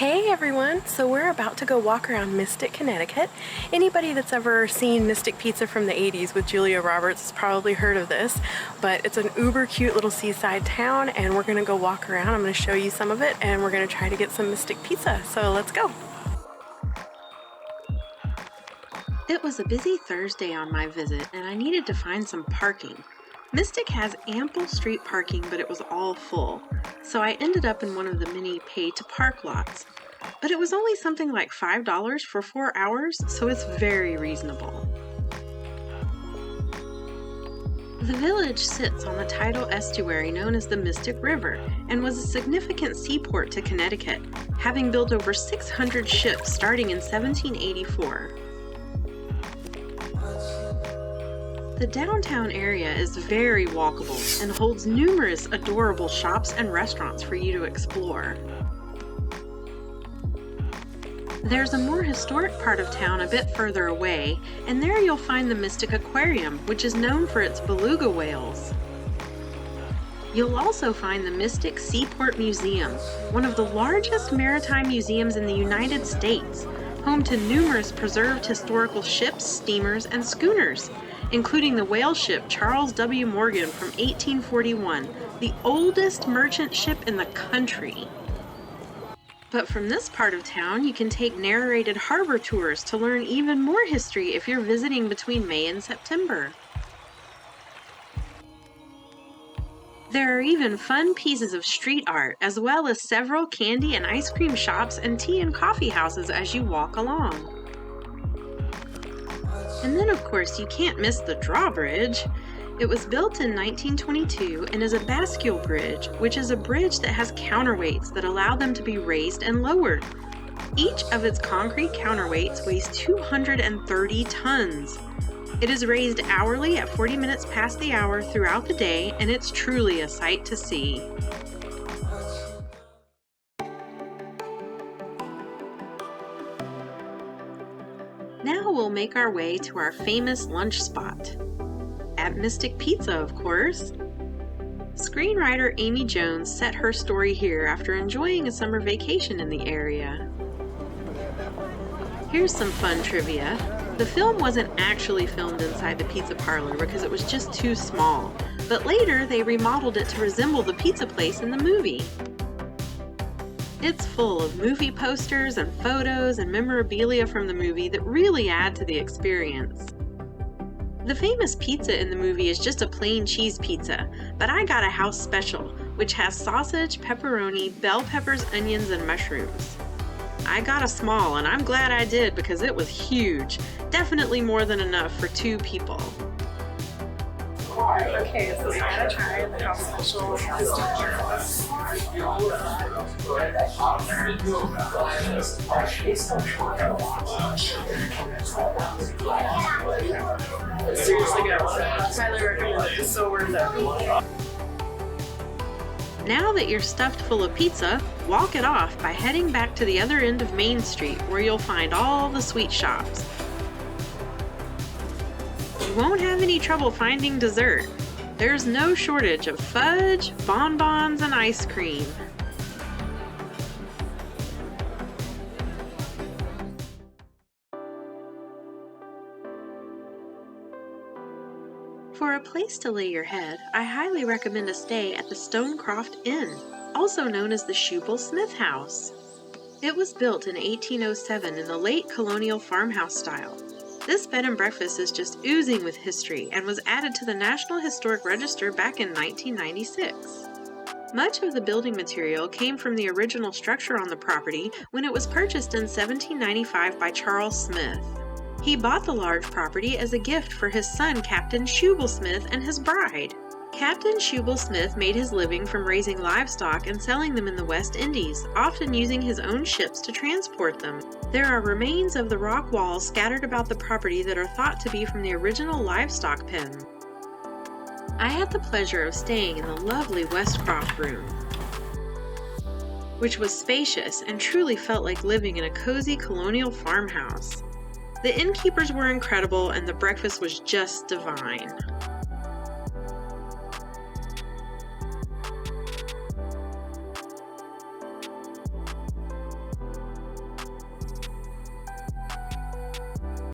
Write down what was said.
Hey everyone! So we're about to go walk around Mystic, Connecticut. Anybody that's ever seen Mystic Pizza from the 80s with Julia Roberts has probably heard of this, but it's an uber cute little seaside town and we're gonna go walk around. I'm gonna show you some of it and we're gonna try to get some Mystic Pizza. So let's go! It was a busy Thursday on my visit and I needed to find some parking. Mystic has ample street parking, but it was all full, so I ended up in one of the many pay-to-park lots. But it was only something like $5 for 4 hours, so it's very reasonable. The village sits on the tidal estuary known as the Mystic River and was a significant seaport to Connecticut, having built over 600 ships starting in 1784. The downtown area is very walkable and holds numerous adorable shops and restaurants for you to explore. There's a more historic part of town a bit further away, and there you'll find the Mystic Aquarium, which is known for its beluga whales. You'll also find the Mystic Seaport Museum, one of the largest maritime museums in the United States, home to numerous preserved historical ships, steamers, and schooners, including the whale ship Charles W. Morgan from 1841, the oldest merchant ship in the country. But from this part of town, you can take narrated harbor tours to learn even more history if you're visiting between May and September. There are even fun pieces of street art, as well as several candy and ice cream shops and tea and coffee houses as you walk along. And then, of course, you can't miss the drawbridge. It was built in 1922 and is a bascule bridge, which is a bridge that has counterweights that allow them to be raised and lowered. Each of its concrete counterweights weighs 230 tons. It is raised hourly at 40 minutes past the hour throughout the day, and it's truly a sight to see. Now we'll make our way to our famous lunch spot. At Mystic Pizza, of course. Screenwriter Amy Jones set her story here after enjoying a summer vacation in the area. Here's some fun trivia. The film wasn't actually filmed inside the pizza parlor because it was just too small, but later they remodeled it to resemble the pizza place in the movie. It's full of movie posters and photos and memorabilia from the movie that really add to the experience. The famous pizza in the movie is just a plain cheese pizza, but I got a house special, which has sausage, pepperoni, bell peppers, onions, and mushrooms. I got a small, and I'm glad I did because it was huge. Definitely more than enough for 2 people. Okay, so I'm gonna try the house special seriously good. Highly recommend it. It's so worth it. Now that you're stuffed full of pizza, walk it off by heading back to the other end of Main Street where you'll find all the sweet shops. You won't have any trouble finding dessert. There's no shortage of fudge, bonbons, and ice cream. For a place to lay your head, I highly recommend a stay at the Stonecroft Inn, also known as the Shubel-Smith House. It was built in 1807 in the late colonial farmhouse style. This bed and breakfast is just oozing with history and was added to the National Historic Register back in 1996. Much of the building material came from the original structure on the property when it was purchased in 1795 by Charles Smith. He bought the large property as a gift for his son, Captain Shubel-Smith, and his bride. Captain Shubel-Smith made his living from raising livestock and selling them in the West Indies, often using his own ships to transport them. There are remains of the rock walls scattered about the property that are thought to be from the original livestock pen. I had the pleasure of staying in the lovely Westcroft room, which was spacious and truly felt like living in a cozy colonial farmhouse. The innkeepers were incredible and the breakfast was just divine.